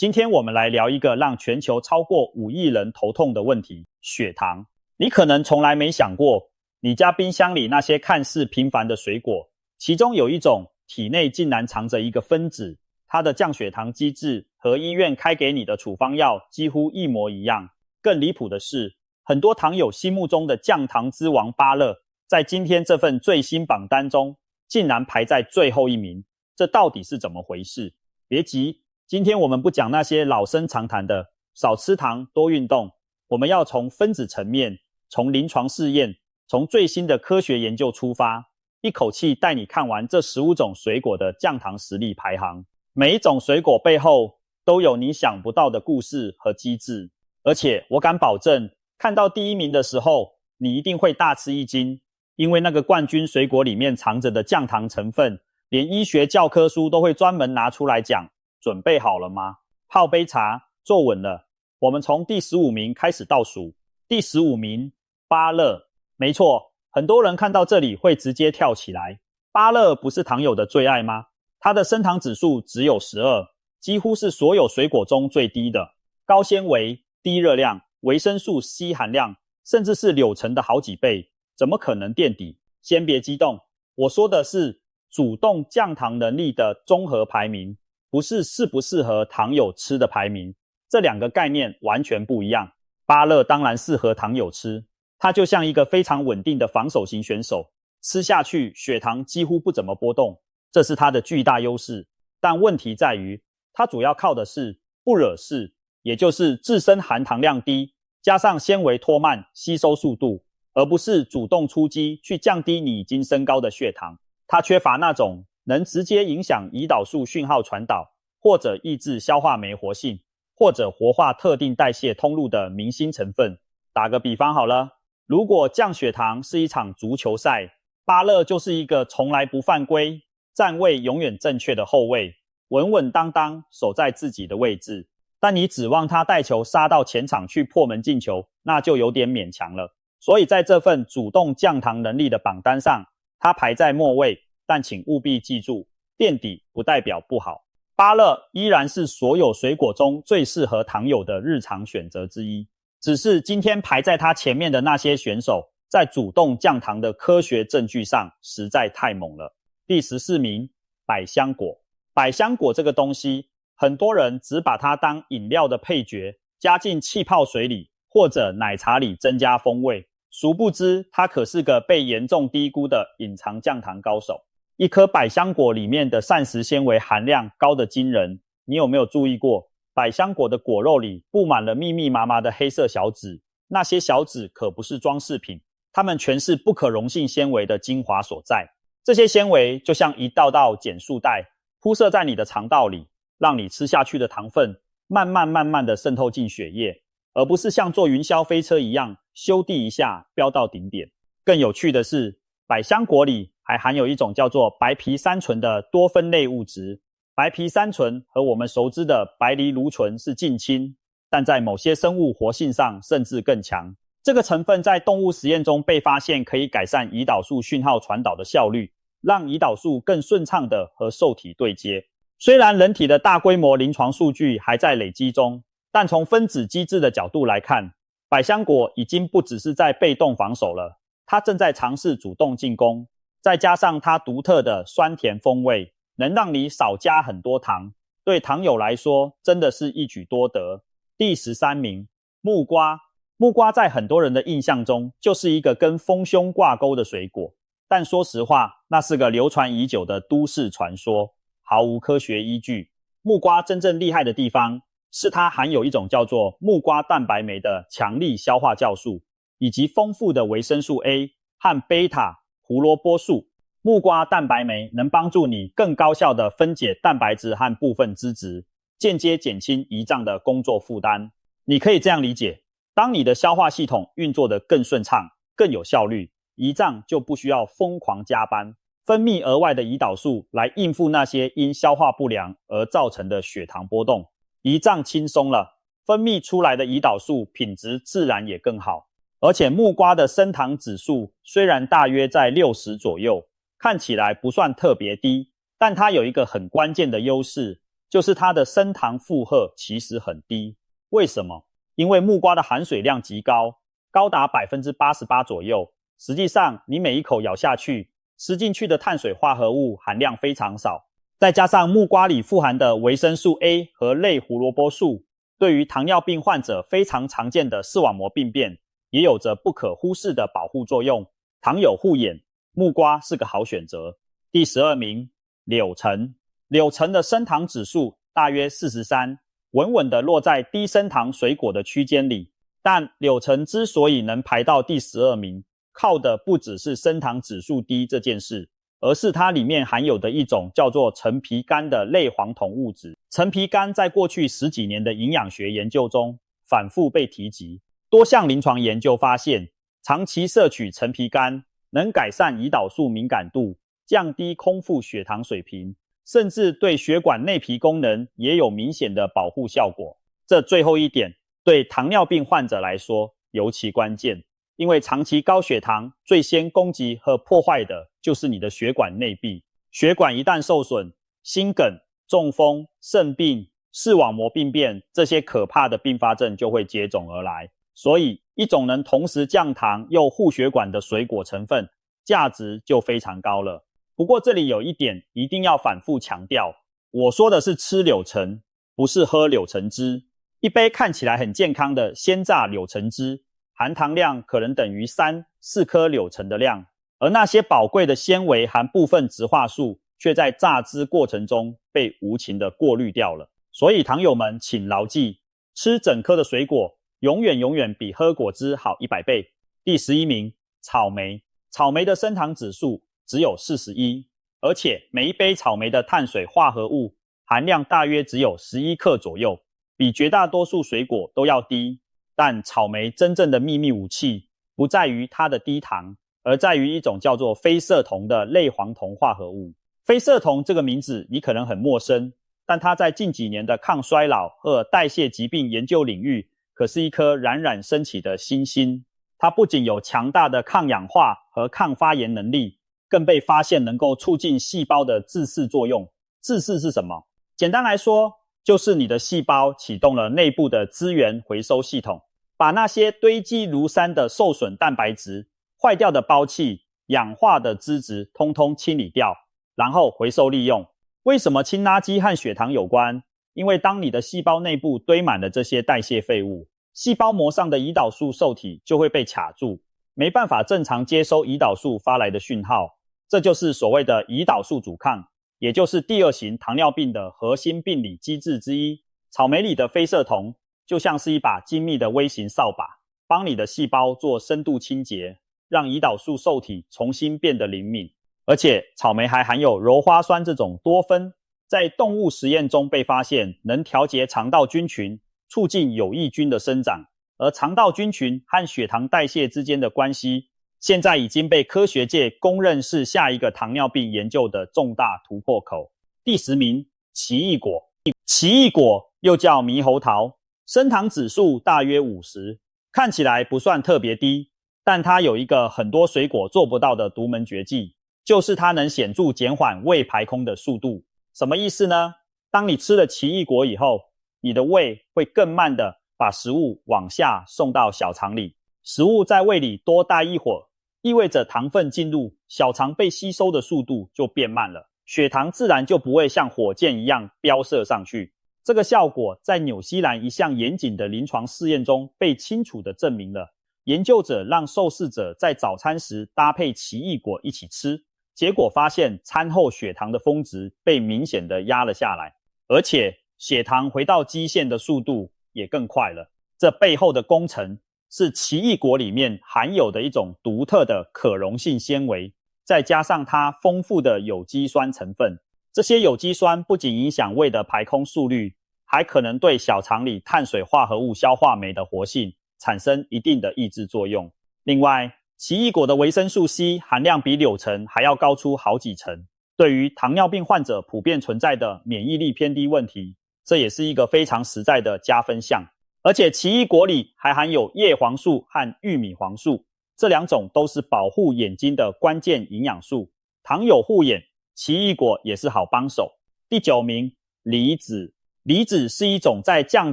今天我们来聊一个让全球超过5亿人头痛的问题——血糖。你可能从来没想过，你家冰箱里那些看似平凡的水果，其中有一种体内竟然藏着一个分子，它的降血糖机制和医院开给你的处方药几乎一模一样。更离谱的是，很多糖友心目中的降糖之王芭乐，在今天这份最新榜单中，竟然排在最后一名。这到底是怎么回事？别急，今天我们不讲那些老生常谈的少吃糖、多运动，我们要从分子层面，从临床试验，从最新的科学研究出发，一口气带你看完这15种水果的降糖实力排行。每一种水果背后都有你想不到的故事和机制，而且我敢保证，看到第一名的时候，你一定会大吃一惊，因为那个冠军水果里面藏着的降糖成分，连医学教科书都会专门拿出来讲。准备好了吗？泡杯茶，坐稳了。我们从第15名开始倒数。第15名，芭乐。没错，很多人看到这里会直接跳起来。芭乐不是糖友的最爱吗？它的升糖指数只有12，几乎是所有水果中最低的。高纤维、低热量、维生素 C 含量，甚至是柳橙的好几倍，怎么可能垫底？先别激动，我说的是主动降糖能力的综合排名，不是适不适合糖友吃的排名，这两个概念完全不一样。芭乐当然适合糖友吃，它就像一个非常稳定的防守型选手，吃下去血糖几乎不怎么波动，这是它的巨大优势。但问题在于，它主要靠的是不惹事，也就是自身含糖量低，加上纤维拖慢吸收速度，而不是主动出击去降低你已经升高的血糖。它缺乏那种能直接影响胰岛素讯号传导，或者抑制消化酶活性，或者活化特定代谢通路的明星成分。打个比方好了，如果降血糖是一场足球赛，芭乐就是一个从来不犯规、站位永远正确的后卫，稳稳当当守在自己的位置。但你指望他带球杀到前场去破门进球，那就有点勉强了。所以在这份主动降糖能力的榜单上，他排在末位，但请务必记住，垫底不代表不好。芭乐依然是所有水果中最适合糖友的日常选择之一，只是今天排在他前面的那些选手，在主动降糖的科学证据上实在太猛了。第14名，百香果。百香果这个东西，很多人只把它当饮料的配角，加进气泡水里或者奶茶里增加风味，殊不知它可是个被严重低估的隐藏降糖高手。一颗百香果里面的膳食纤维含量高得惊人，你有没有注意过？百香果的果肉里布满了密密麻麻的黑色小籽，那些小籽可不是装饰品，它们全是不可溶性纤维的精华所在。这些纤维就像一道道减速带，铺设在你的肠道里，让你吃下去的糖分慢慢地渗透进血液，而不是像坐云霄飞车一样咻地一下飙到顶点。更有趣的是，百香果里还含有一种叫做白皮三醇的多酚类物质。白皮三醇和我们熟知的白藜芦醇是近亲，但在某些生物活性上甚至更强。这个成分在动物实验中被发现可以改善胰岛素讯号传导的效率，让胰岛素更顺畅地和受体对接。虽然人体的大规模临床数据还在累积中，但从分子机制的角度来看，百香果已经不只是在被动防守了，它正在尝试主动进攻。再加上它独特的酸甜风味，能让你少加很多糖，对糖友来说真的是一举多得。第13名，木瓜。木瓜在很多人的印象中就是一个跟丰胸挂钩的水果，但说实话，那是个流传已久的都市传说，毫无科学依据。木瓜真正厉害的地方是它含有一种叫做木瓜蛋白酶的强力消化酵素，以及丰富的维生素 A 和贝塔胡萝卜素。木瓜蛋白酶能帮助你更高效地分解蛋白质和部分脂质，间接减轻胰脏的工作负担。你可以这样理解，当你的消化系统运作得更顺畅、更有效率，胰脏就不需要疯狂加班，分泌额外的胰岛素来应付那些因消化不良而造成的血糖波动。胰脏轻松了，分泌出来的胰岛素品质自然也更好。而且木瓜的升糖指数虽然大约在60左右，看起来不算特别低，但它有一个很关键的优势，就是它的升糖负荷其实很低。为什么？因为木瓜的含水量极高，高达 88% 左右。实际上，你每一口咬下去，吃进去的碳水化合物含量非常少。再加上木瓜里富含的维生素 A 和类胡萝卜素，对于糖尿病患者非常常见的视网膜病变，也有着不可忽视的保护作用。糖友护眼，木瓜是个好选择。第12名，柳橙。柳橙的升糖指数大约43，稳稳地落在低升糖水果的区间里。但柳橙之所以能排到第12名，靠的不只是升糖指数低这件事，而是它里面含有的一种叫做橙皮苷的类黄酮物质。橙皮苷在过去10几年的营养学研究中反复被提及，多项临床研究发现，长期摄取橙皮苷能改善胰岛素敏感度，降低空腹血糖水平，甚至对血管内皮功能也有明显的保护效果。这最后一点对糖尿病患者来说尤其关键，因为长期高血糖最先攻击和破坏的就是你的血管内壁。血管一旦受损，心梗、中风、肾病、视网膜病变这些可怕的并发症就会接踵而来。所以一种能同时降糖又护血管的水果成分价值就非常高了。不过这里有一点一定要反复强调，我说的是吃柳橙，不是喝柳橙汁。一杯看起来很健康的鲜榨柳橙汁，含糖量可能等于3、4颗柳橙的量，而那些宝贵的纤维含部分植化素却在榨汁过程中被无情的过滤掉了。所以糖友们请牢记，吃整颗的水果永远比喝果汁好100倍。第11名，草莓。草莓的升糖指数只有41，而且每一杯草莓的碳水化合物含量大约只有11克左右，比绝大多数水果都要低。但草莓真正的秘密武器不在于它的低糖，而在于一种叫做非色酮的类黄酮化合物。非色酮这个名字你可能很陌生，但它在近几年的抗衰老和代谢疾病研究领域可是一颗冉冉升起的新星。它不仅有强大的抗氧化和抗发炎能力，更被发现能够促进细胞的自噬作用。自噬是什么？简单来说，就是你的细胞启动了内部的资源回收系统，把那些堆积如山的受损蛋白质、坏掉的胞器、氧化的脂质通通清理掉，然后回收利用。为什么氢垃圾和血糖有关？因为当你的细胞内部堆满了这些代谢废物，细胞膜上的胰岛素受体就会被卡住，没办法正常接收胰岛素发来的讯号。这就是所谓的胰岛素阻抗，也就是第2型糖尿病的核心病理机制之一。草莓里的非色酮就像是一把精密的微型扫把，帮你的细胞做深度清洁，让胰岛素受体重新变得灵敏。而且草莓还含有鞣花酸这种多酚，在动物实验中被发现能调节肠道菌群，促进有益菌的生长。而肠道菌群和血糖代谢之间的关系，现在已经被科学界公认是下一个糖尿病研究的重大突破口。第10名，奇异果。奇异果又叫猕猴桃，升糖指数大约50，看起来不算特别低，但它有一个很多水果做不到的独门绝技，就是它能显著减缓胃排空的速度。什么意思呢？当你吃了奇异果以后，你的胃会更慢的把食物往下送到小肠里，食物在胃里多待一会儿，意味着糖分进入小肠被吸收的速度就变慢了，血糖自然就不会像火箭一样飙射上去。这个效果在纽西兰一项严谨的临床试验中被清楚地证明了。研究者让受试者在早餐时搭配奇异果一起吃，结果发现餐后血糖的峰值被明显地压了下来，而且血糖回到基线的速度也更快了。这背后的工程是奇异果里面含有的一种独特的可溶性纤维，再加上它丰富的有机酸成分。这些有机酸不仅影响胃的排空速率，还可能对小肠里碳水化合物消化酶的活性产生一定的抑制作用。另外，奇异果的维生素 C 含量比柳橙还要高出好几成，对于糖尿病患者普遍存在的免疫力偏低问题，这也是一个非常实在的加分项。而且奇异果里还含有叶黄素和玉米黄素，这2种都是保护眼睛的关键营养素。糖友护眼，奇异果也是好帮手。第9名，梨子。梨子是一种在降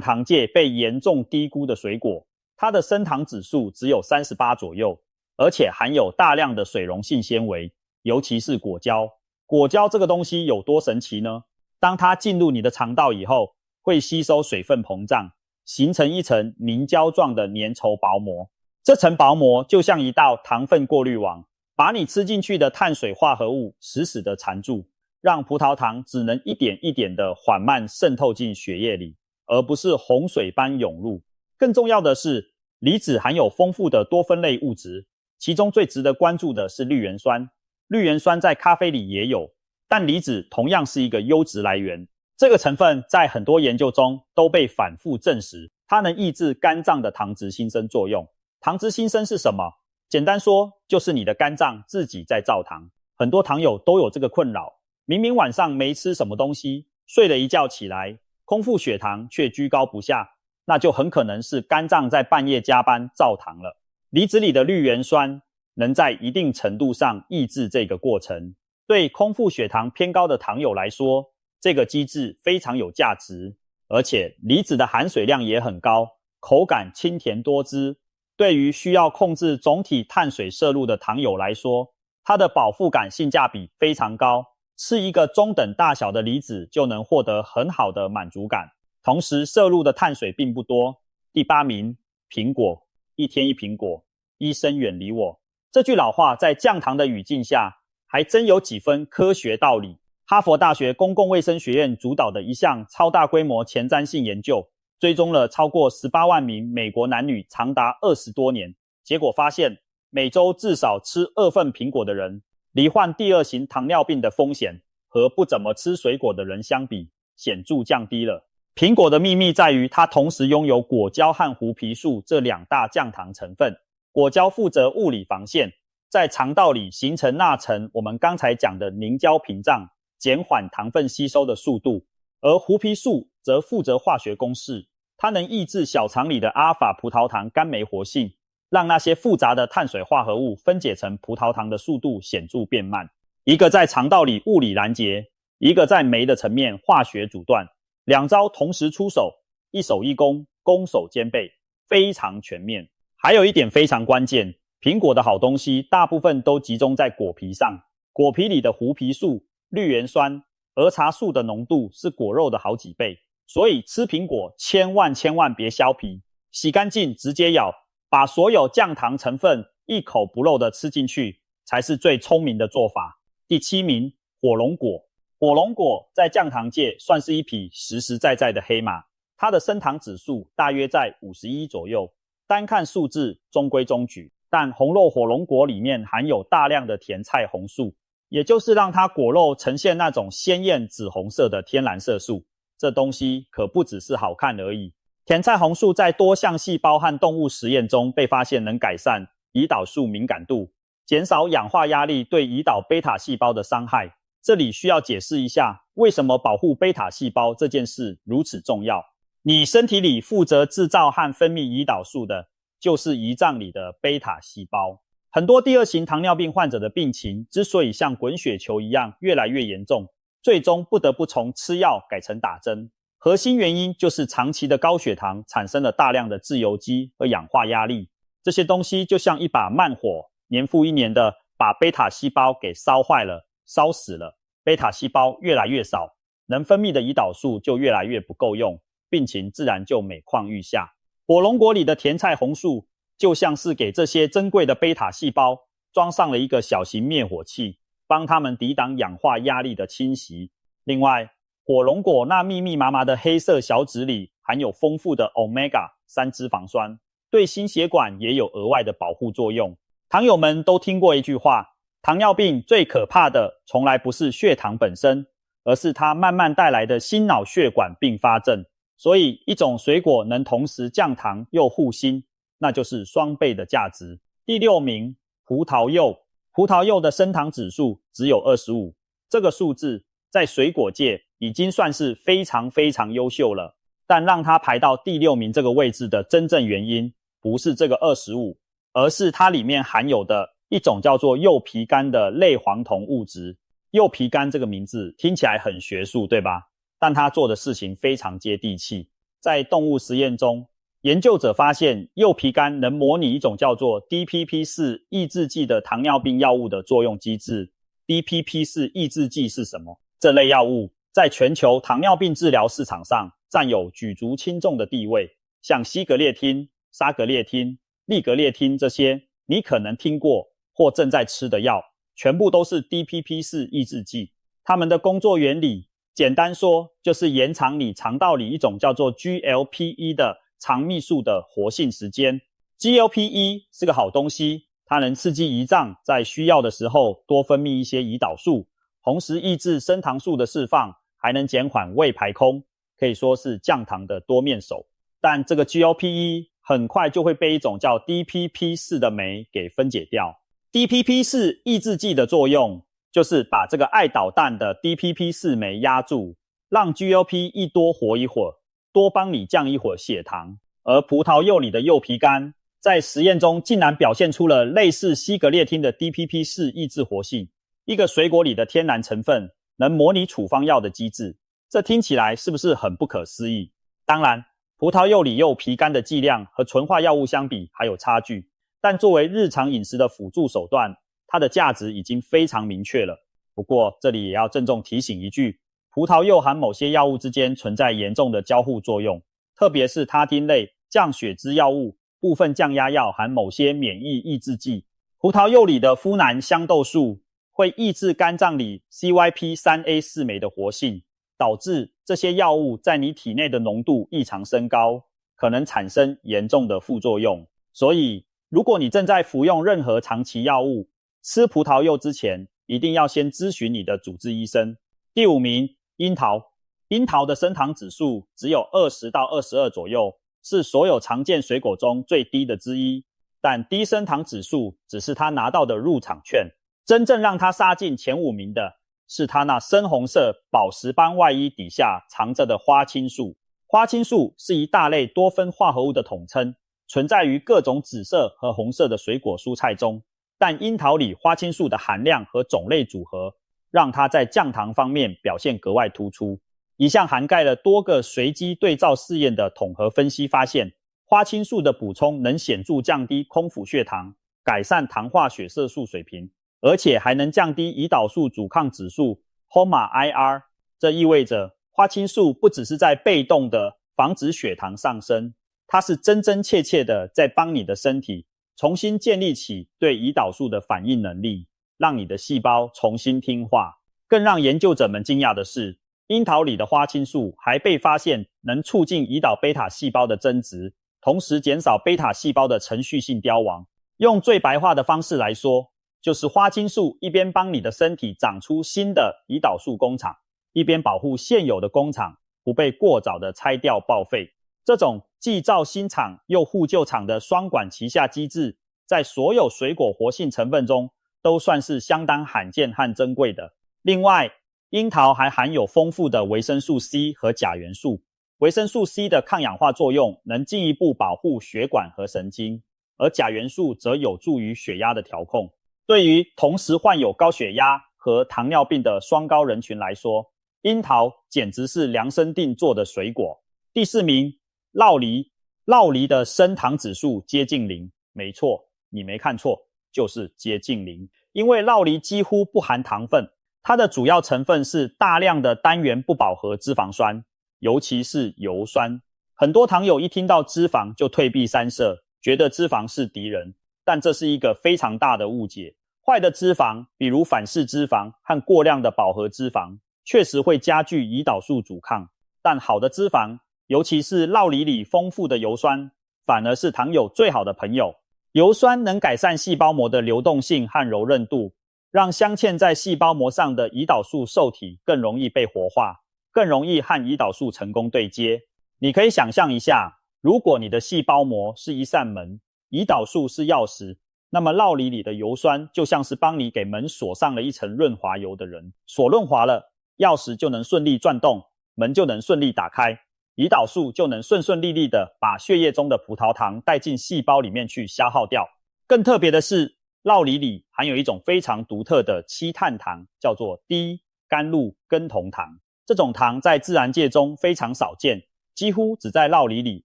糖界被严重低估的水果，它的升糖指数只有38左右，而且含有大量的水溶性纤维，尤其是果胶。果胶这个东西有多神奇呢？当它进入你的肠道以后，会吸收水分膨胀，形成一层凝胶状的粘稠薄膜。这层薄膜就像一道糖分过滤网，把你吃进去的碳水化合物死死地缠住，让葡萄糖只能一点一点地缓慢渗透进血液里，而不是洪水般涌入。更重要的是，梨子含有丰富的多酚类物质，其中最值得关注的是绿原酸。绿原酸在咖啡里也有，但梨子同样是一个优质来源。这个成分在很多研究中都被反复证实，它能抑制肝脏的糖质新生作用。糖质新生是什么？简单说，就是你的肝脏自己在造糖。很多糖友都有这个困扰，明明晚上没吃什么东西，睡了一觉起来，空腹血糖却居高不下，那就很可能是肝脏在半夜加班造糖了。梨子里的绿原酸能在一定程度上抑制这个过程。对空腹血糖偏高的糖友来说，这个机制非常有价值，而且梨子的含水量也很高，口感清甜多汁。对于需要控制总体碳水摄入的糖友来说，它的饱腹感性价比非常高，吃一个中等大小的梨子就能获得很好的满足感，同时摄入的碳水并不多。第8名，苹果，一天一苹果，医生远离我。这句老话在降糖的语境下，还真有几分科学道理。哈佛大学公共卫生学院主导的一项超大规模前瞻性研究，追踪了超过18万名美国男女长达20多年，结果发现，每周至少吃2份苹果的人，罹患第2型糖尿病的风险和不怎么吃水果的人相比，显著降低了。苹果的秘密在于它同时拥有果胶和胡皮素这2大降糖成分。果胶负责物理防线，在肠道里形成那层我们刚才讲的凝胶屏障，减缓糖分吸收的速度，而胡皮素则负责化学公式，它能抑制小肠里的阿尔法葡萄糖苷酶活性，让那些复杂的碳水化合物分解成葡萄糖的速度显著变慢。一个在肠道里物理拦截，一个在酶的层面化学阻断，2招同时出手，一手一攻，攻守兼备，非常全面。还有一点非常关键，苹果的好东西大部分都集中在果皮上，果皮里的胡皮素、绿原酸、儿茶素的浓度是果肉的好几倍，所以吃苹果千万别削皮，洗干净直接咬，把所有降糖成分一口不漏的吃进去，才是最聪明的做法。第7名，火龙果。火龙果在降糖界算是一匹实实在在的黑马，它的升糖指数大约在51左右，单看数字中规中矩，但红肉火龙果里面含有大量的甜菜红素，也就是让它果肉呈现那种鲜艳紫红色的天然色素。这东西可不只是好看而已。甜菜红素在多项细胞和动物实验中被发现能改善胰岛素敏感度，减少氧化压力对胰岛贝塔细胞的伤害。这里需要解释一下，为什么保护贝塔细胞这件事如此重要。你身体里负责制造和分泌胰岛素的，就是胰脏里的贝塔细胞。很多第2型糖尿病患者的病情之所以像滚雪球一样越来越严重，最终不得不从吃药改成打针，核心原因就是长期的高血糖产生了大量的自由基和氧化压力，这些东西就像一把慢火，年复一年的把贝塔细胞给烧坏了、烧死了，贝塔细胞越来越少，能分泌的胰岛素就越来越不够用，病情自然就每况愈下。火龙果里的甜菜红素就像是给这些珍贵的贝塔细胞装上了一个小型灭火器，帮它们抵挡氧化压力的侵袭。另外，火龙果那密密麻麻的黑色小籽里含有丰富的 Omega-3 脂肪酸，对心血管也有额外的保护作用。糖友们都听过一句话，糖尿病最可怕的从来不是血糖本身，而是它慢慢带来的心脑血管并发症。所以一种水果能同时降糖又护心，那就是双倍的价值。第6名，葡萄柚。葡萄柚的升糖指数只有25，这个数字在水果界已经算是非常优秀了。但让它排到第6名这个位置的真正原因，不是这个25，而是它里面含有的一种叫做柚皮苷的类黄酮物质。柚皮苷这个名字听起来很学术，对吧？但它做的事情非常接地气。在动物实验中，研究者发现柚皮苷能模拟一种叫做 DPP-4 抑制剂的糖尿病药物的作用机制。DPP-4 抑制剂是什么？这类药物在全球糖尿病治疗市场上占有举足轻重的地位，像西格列汀、沙格列汀、利格列汀这些你可能听过或正在吃的药，全部都是 DPP-4 抑制剂。它们的工作原理简单说就是延长你肠道里一种叫做 GLP-1 的肠泌素的活性时间。 GLP-1 是个好东西，它能刺激胰脏在需要的时候多分泌一些胰岛素，同时抑制升糖素的释放，还能减缓胃排空，可以说是降糖的多面手。但这个 GLP-1 很快就会被一种叫 DPP-4 的酶给分解掉。DPP-4 抑制剂的作用就是把这个爱捣蛋的 DPP-4 酶压住，让 GLP-1 多活一会儿，多帮你降一会儿血糖。而葡萄柚里的柚皮苷在实验中竟然表现出了类似西格列汀的 DPP-4 抑制活性，一个水果里的天然成分能模拟处方药的机制，这听起来是不是很不可思议？当然，葡萄柚里柚皮苷的剂量和纯化药物相比还有差距，但作为日常饮食的辅助手段，它的价值已经非常明确了。不过这里也要郑重提醒一句，葡萄柚和某些药物之间存在严重的交互作用，特别是他汀类、降血脂药物、部分降压药和某些免疫抑制剂。葡萄柚里的呋喃香豆素会抑制肝脏里 CYP3A4 酶的活性，导致这些药物在你体内的浓度异常升高，可能产生严重的副作用。所以如果你正在服用任何长期药物，吃葡萄柚之前一定要先咨询你的主治医生。第5名，樱桃。樱桃的升糖指数只有20到22左右，是所有常见水果中最低的之一。但低升糖指数只是他拿到的入场券，真正让他杀进前5名的是他那深红色宝石般外衣底下藏着的花青素。花青素是一大类多酚化合物的统称，存在于各种紫色和红色的水果蔬菜中，但樱桃里花青素的含量和种类组合让它在降糖方面表现格外突出。一项涵盖了多个随机对照试验的统合分析发现，花青素的补充能显著降低空腹血糖，改善糖化血色素水平，而且还能降低胰岛素阻抗指数 HOMA-IR。 这意味着花青素不只是在被动的防止血糖上升，它是真真切切的在帮你的身体重新建立起对胰岛素的反应能力，让你的细胞重新听话。更让研究者们惊讶的是，樱桃里的花青素还被发现能促进胰岛贝塔细胞的增殖，同时减少贝塔细胞的程序性凋亡。用最白话的方式来说，就是花青素一边帮你的身体长出新的胰岛素工厂，一边保护现有的工厂不被过早的拆掉报废。这种既造新厂又护旧厂的双管齐下机制，在所有水果活性成分中都算是相当罕见和珍贵的。另外，樱桃还含有丰富的维生素 C 和钾元素。维生素 C 的抗氧化作用能进一步保护血管和神经，而钾元素则有助于血压的调控。对于同时患有高血压和糖尿病的双高人群来说，樱桃简直是量身定做的水果。第4名，酪梨。酪梨的升糖指数接近0，没错，你没看错，就是接近0。因为酪梨几乎不含糖分，它的主要成分是大量的单元不饱和脂肪酸，尤其是油酸。很多糖友一听到脂肪就退避三舍，觉得脂肪是敌人，但这是一个非常大的误解。坏的脂肪，比如反式脂肪和过量的饱和脂肪，确实会加剧胰岛素阻抗，但好的脂肪，尤其是酪梨里丰富的油酸，反而是糖友最好的朋友。油酸能改善细胞膜的流动性和柔韧度，让镶嵌在细胞膜上的胰岛素受体更容易被活化，更容易和胰岛素成功对接。你可以想象一下，如果你的细胞膜是一扇门，胰岛素是钥匙，那么酪梨里的油酸就像是帮你给门锁上了一层润滑油的人。锁润滑了，钥匙就能顺利转动，门就能顺利打开，胰岛素就能顺顺利利的把血液中的葡萄糖带进细胞里面去消耗掉。更特别的是，酪梨里含有一种非常独特的7碳糖，叫做低甘露根酮糖。这种糖在自然界中非常少见，几乎只在酪梨里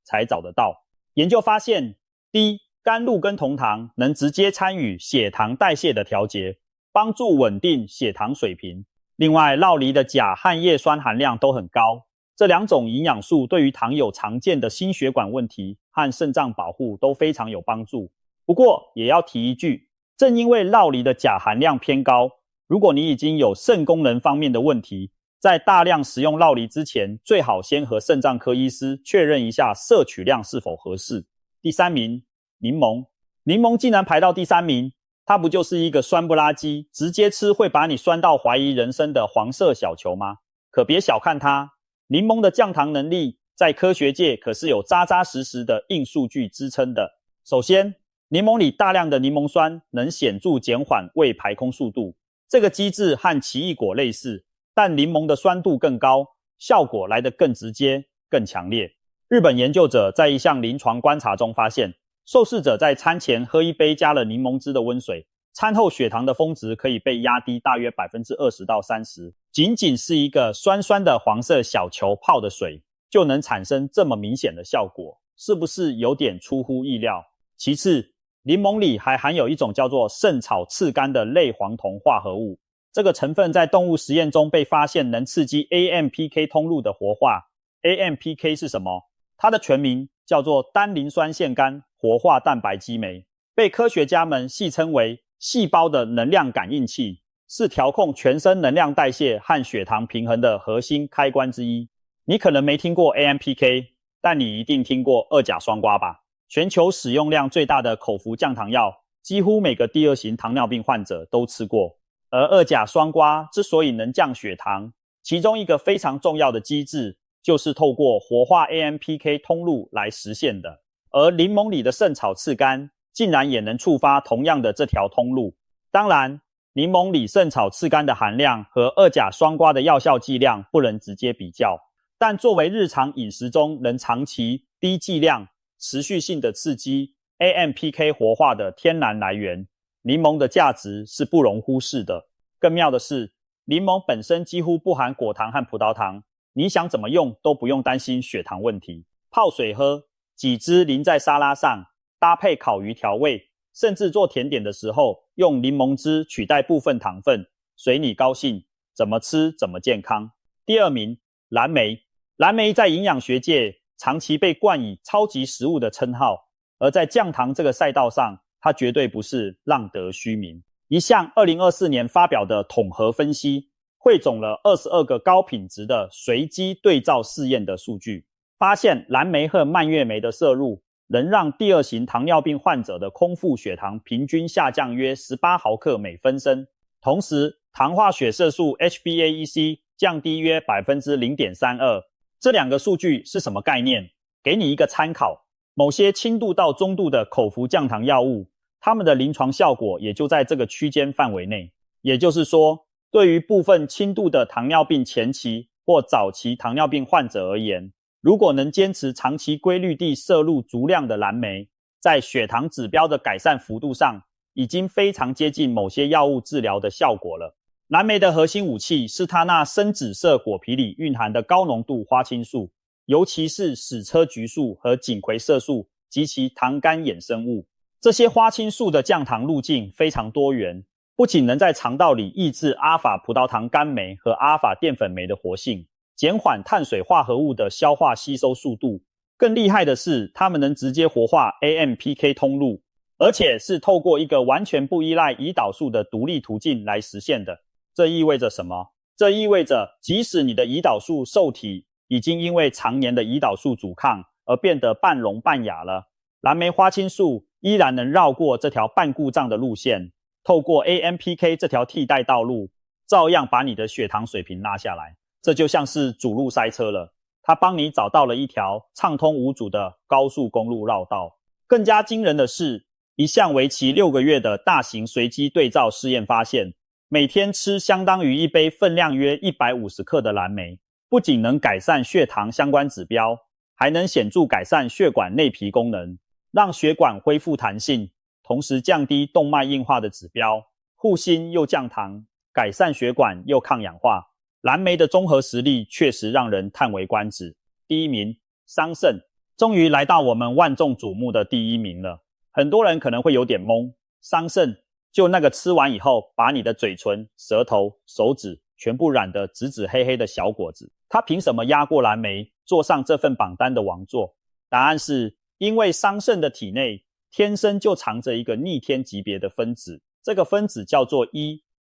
才找得到。研究发现，第一，甘露跟酮糖能直接参与血糖代谢的调节，帮助稳定血糖水平。另外，酪梨的钾和叶酸含量都很高，这两种营养素对于糖友常见的心血管问题和肾脏保护都非常有帮助。不过也要提一句，正因为酪梨的钾含量偏高，如果你已经有肾功能方面的问题，在大量食用酪梨之前，最好先和肾脏科医师确认一下摄取量是否合适。第三名，柠檬。柠檬竟然排到第三名，它不就是一个酸不拉几，直接吃会把你酸到怀疑人生的黄色小球吗？可别小看它，柠檬的降糖能力在科学界可是有扎扎实实的硬数据支撑的。首先，柠檬里大量的柠檬酸能显著减缓胃排空速度，这个机制和奇异果类似，但柠檬的酸度更高，效果来得更直接、更强烈。日本研究者在一项临床观察中发现，受试者在餐前喝一杯加了柠檬汁的温水，餐后血糖的峰值可以被压低大约 20% 到 30%， 仅仅是一个酸酸的黄色小球泡的水就能产生这么明显的效果，是不是有点出乎意料？其次，柠檬里还含有一种叫做圣草刺苷的类黄酮化合物，这个成分在动物实验中被发现能刺激 AMPK 通路的活化。AMPK 是什么？它的全名叫做单磷酸腺苷活化蛋白激酶，被科学家们戏称为细胞的能量感应器，是调控全身能量代谢和血糖平衡的核心开关之一。你可能没听过 AMPK， 但你一定听过二甲双胍吧？全球使用量最大的口服降糖药，几乎每个第二型糖尿病患者都吃过。而二甲双胍之所以能降血糖，其中一个非常重要的机制就是透过活化 AMPK 通路来实现的。而柠檬里的圣草刺苷竟然也能触发同样的这条通路。当然，柠檬里圣草刺苷的含量和二甲双胍的药效剂量不能直接比较，但作为日常饮食中能长期低剂量持续性的刺激 AMPK 活化的天然来源，柠檬的价值是不容忽视的。更妙的是，柠檬本身几乎不含果糖和葡萄糖，你想怎么用都不用担心血糖问题。泡水喝，几支淋在沙拉上，搭配烤鱼调味，甚至做甜点的时候用柠檬汁取代部分糖分，随你高兴，怎么吃怎么健康。第二名，蓝莓。蓝莓在营养学界长期被冠以超级食物的称号，而在降糖这个赛道上，它绝对不是浪得虚名。一项2024年发表的统合分析，汇总了22个高品质的随机对照试验的数据，发现蓝莓和蔓越莓的摄入能让第二型糖尿病患者的空腹血糖平均下降约18毫克每分升，同时糖化血色素 HbA1c 降低约 0.32%。这两个数据是什么概念？给你一个参考，某些轻度到中度的口服降糖药物，它们的临床效果也就在这个区间范围内。也就是说，对于部分轻度的糖尿病前期或早期糖尿病患者而言，如果能坚持长期规律地摄入足量的蓝莓，在血糖指标的改善幅度上，已经非常接近某些药物治疗的效果了。蓝莓的核心武器是它那深紫色果皮里蕴含的高浓度花青素，尤其是矢车菊素和锦葵色素及其糖苷衍生物。这些花青素的降糖路径非常多元，不仅能在肠道里抑制阿尔法葡萄糖苷酶和阿尔法淀粉酶的活性，减缓碳水化合物的消化吸收速度，更厉害的是，它们能直接活化 AMPK 通路，而且是透过一个完全不依赖胰岛素的独立途径来实现的。这意味着什么？这意味着即使你的胰岛素受体已经因为常年的胰岛素阻抗而变得半聋半哑了，蓝莓花青素依然能绕过这条半故障的路线，透过 AMPK 这条替代道路，照样把你的血糖水平拉下来。这就像是主路塞车了，它帮你找到了一条畅通无阻的高速公路绕道。更加惊人的是，一项为期6个月的大型随机对照试验发现，每天吃相当于一杯分量约150克的蓝莓，不仅能改善血糖相关指标，还能显著改善血管内皮功能，让血管恢复弹性，同时降低动脉硬化的指标，护心又降糖，改善血管又抗氧化。蓝莓的综合实力确实让人叹为观止。第一名，桑葚，终于来到我们万众瞩目的第一名了。很多人可能会有点懵，桑葚就那个吃完以后把你的嘴唇、舌头、手指全部染得紫紫黑黑的小果子，它凭什么压过蓝莓，坐上这份榜单的王座？答案是因为桑葚的体内天生就藏着一个逆天级别的分子，这个分子叫做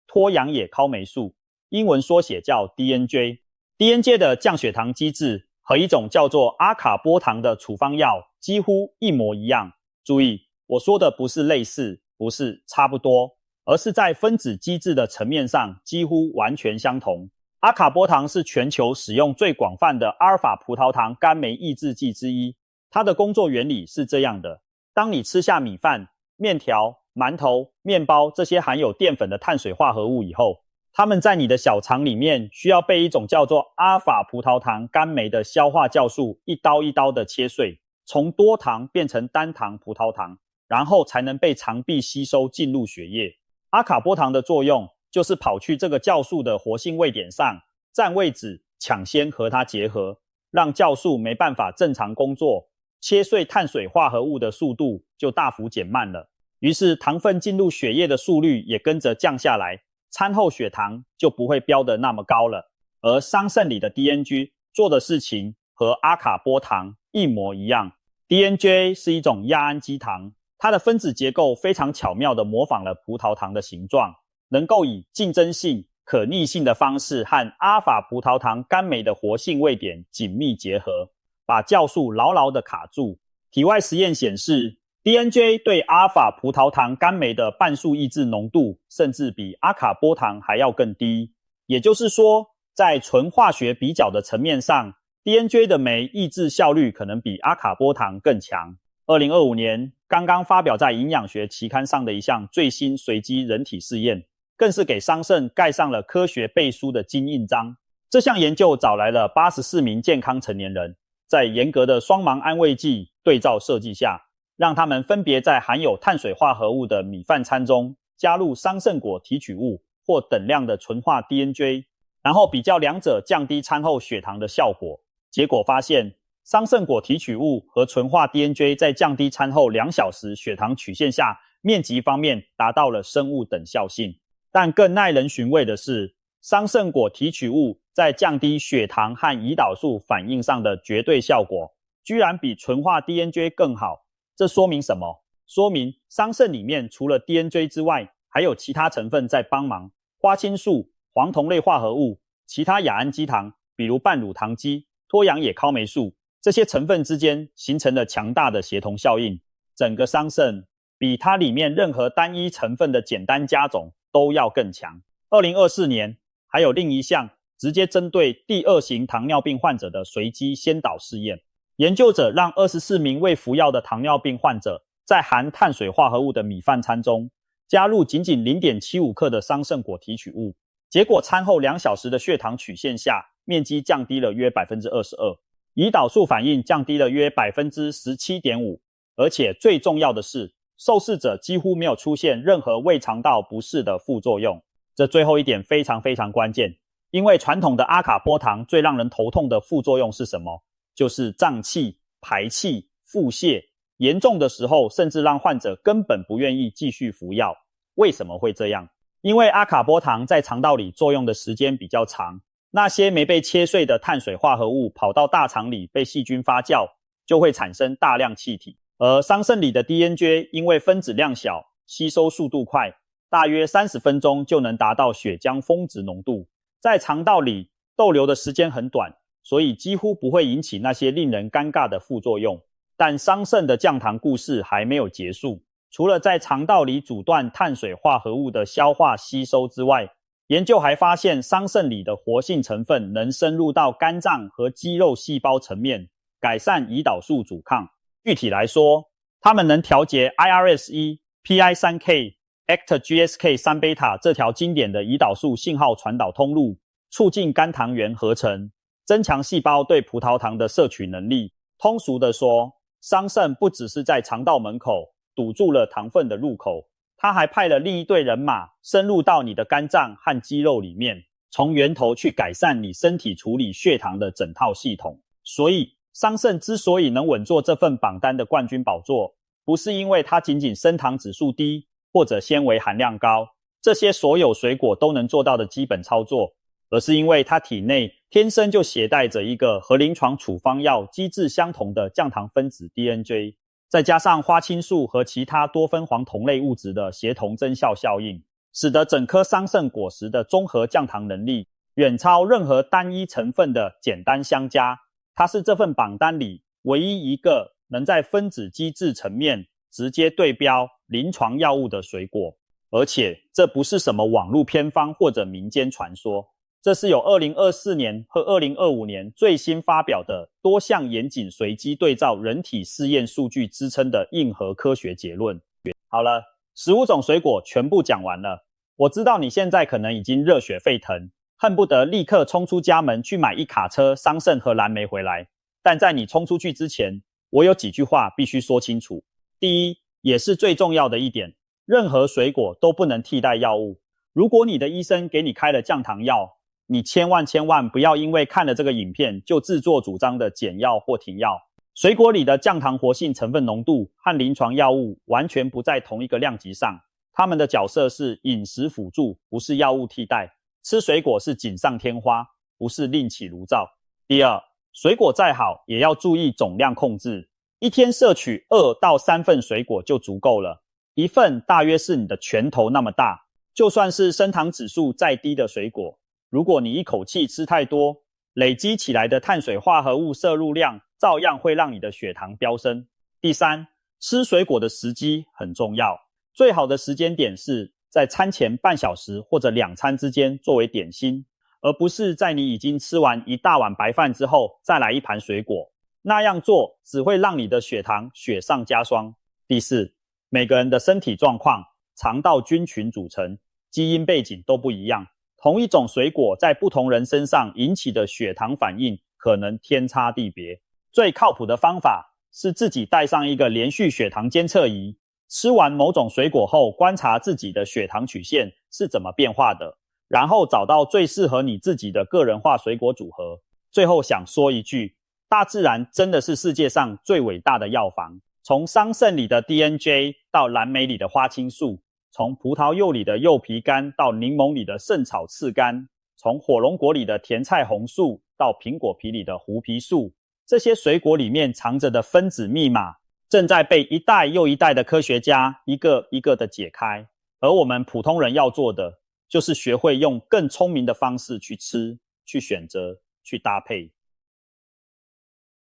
脱氧野糠霉素，英文缩写叫 DNJ。DNJ 的降血糖机制和一种叫做阿卡波糖的处方药几乎一模一样。注意，我说的不是类似，不是差不多，而是在分子机制的层面上几乎完全相同。阿卡波糖是全球使用最广泛的阿尔法葡萄糖苷酶抑制剂之一，它的工作原理是这样的：当你吃下米饭、面条、馒头、面包这些含有淀粉的碳水化合物以后，它们在你的小肠里面需要被一种叫做阿尔法葡萄糖苷酶的消化酵素一刀一刀的切碎，从多糖变成单糖葡萄糖，然后才能被肠壁吸收进入血液。阿卡波糖的作用就是跑去这个酵素的活性位点上，占位置，抢先和它结合，让酵素没办法正常工作，切碎碳水化合物的速度就大幅减慢了。于是糖分进入血液的速率也跟着降下来，餐后血糖就不会飙得那么高了。而桑葚里的 DNG 做的事情和阿卡波糖一模一样。DNJ 是一种亚氨基糖，它的分子结构非常巧妙地模仿了葡萄糖的形状，能够以竞争性、可逆性的方式和阿尔法葡萄糖苷酶的活性位点紧密结合，把酵素牢牢地卡住。体外实验显示， DNJ 对阿尔法葡萄糖苷酶的半数抑制浓度甚至比阿卡波糖还要更低。也就是说，在纯化学比较的层面上， DNJ 的酶抑制效率可能比阿卡波糖更强。2025年刚刚发表在营养学期刊上的一项最新随机人体试验，更是给桑葚盖上了科学背书的金印章。这项研究找来了84名健康成年人，在严格的双盲安慰剂对照设计下，让他们分别在含有碳水化合物的米饭餐中加入桑葚果提取物或等量的纯化 DNJ， 然后比较两者降低餐后血糖的效果。结果发现，桑葚果提取物和纯化 DNJ 在降低餐后2小时血糖曲线下面积方面达到了生物等效性。但更耐人寻味的是，桑葚果提取物在降低血糖和胰岛素反应上的绝对效果，居然比纯化 DNJ 更好。这说明什么？说明桑葚里面除了 DNJ 之外，还有其他成分在帮忙，花青素、黄酮类化合物、其他亚氨基糖，比如半乳糖基、脱氧野糠霉素，这些成分之间形成了强大的协同效应。整个桑葚比它里面任何单一成分的简单加总都要更强。2024年还有另一项直接针对第2型糖尿病患者的随机先导试验，研究者让24名未服药的糖尿病患者在含碳水化合物的米饭餐中加入仅仅 0.75 克的桑葚果提取物，结果餐后2小时的血糖曲线下面积降低了约 22%， 胰岛素反应降低了约 17.5%， 而且最重要的是，受试者几乎没有出现任何胃肠道不适的副作用。这最后一点非常非常关键，因为传统的阿卡波糖最让人头痛的副作用是什么？就是胀气、排气、腹泻，严重的时候甚至让患者根本不愿意继续服药。为什么会这样？因为阿卡波糖在肠道里作用的时间比较长，那些没被切碎的碳水化合物跑到大肠里被细菌发酵，就会产生大量气体。而桑葚里的 DNJ 因为分子量小，吸收速度快，大约30分钟就能达到血浆峰值浓度，在肠道里逗留的时间很短，所以几乎不会引起那些令人尴尬的副作用。但桑葚的降糖故事还没有结束，除了在肠道里阻断碳水化合物的消化吸收之外，研究还发现桑葚里的活性成分能深入到肝脏和肌肉细胞层面，改善胰岛素阻抗。具体来说，它们能调节 IRS1、PI3K、ACT-GSK3β 这条经典的胰岛素信号传导通路，促进肝糖原合成，增强细胞对葡萄糖的摄取能力。通俗的说，桑葚不只是在肠道门口堵住了糖分的入口，它还派了另一队人马深入到你的肝脏和肌肉里面，从源头去改善你身体处理血糖的整套系统。所以桑葚之所以能稳坐这份榜单的冠军宝座，不是因为它仅仅升糖指数低或者纤维含量高，这些所有水果都能做到的基本操作，而是因为它体内天生就携带着一个和临床处方药机制相同的降糖分子 DNJ， 再加上花青素和其他多酚黄酮类物质的协同增效效应，使得整颗桑葚果实的综合降糖能力远超任何单一成分的简单相加。它是这份榜单里唯一一个能在分子机制层面直接对标临床药物的水果。而且这不是什么网络偏方或者民间传说，这是有2024年和2025年最新发表的多项严谨随机对照人体试验数据支撑的硬核科学结论。好了，15种水果全部讲完了。我知道你现在可能已经热血沸腾，恨不得立刻冲出家门去买一卡车桑葚和蓝莓回来。但在你冲出去之前，我有几句话必须说清楚。第一，也是最重要的一点，任何水果都不能替代药物。如果你的医生给你开了降糖药，你千万不要因为看了这个影片就自作主张的减药或停药。水果里的降糖活性成分浓度和临床药物完全不在同一个量级上，它们的角色是饮食辅助，不是药物替代。吃水果是锦上添花，不是另起炉灶。第二，水果再好也要注意总量控制，一天摄取2到3份水果就足够了，一份大约是你的拳头那么大。就算是升糖指数再低的水果，如果你一口气吃太多，累积起来的碳水化合物摄入量照样会让你的血糖飙升。第三，吃水果的时机很重要，最好的时间点是在餐前半小时或者2餐之间作为点心，而不是在你已经吃完一大碗白饭之后再来一盘水果，那样做只会让你的血糖雪上加霜。第四，每个人的身体状况、肠道菌群组成、基因背景都不一样，同一种水果在不同人身上引起的血糖反应可能天差地别。最靠谱的方法是自己带上一个连续血糖监测仪，吃完某种水果后观察自己的血糖曲线是怎么变化的，然后找到最适合你自己的个人化水果组合。最后想说一句，大自然真的是世界上最伟大的药房，从桑葚里的 DNJ 到蓝莓里的花青素，从葡萄柚里的柚皮苷到柠檬里的圣草次苷，从火龙果里的甜菜红素到苹果皮里的胡皮素，这些水果里面藏着的分子密码正在被一代又一代的科学家一个一个的解开，而我们普通人要做的就是学会用更聪明的方式去吃、去选择、去搭配。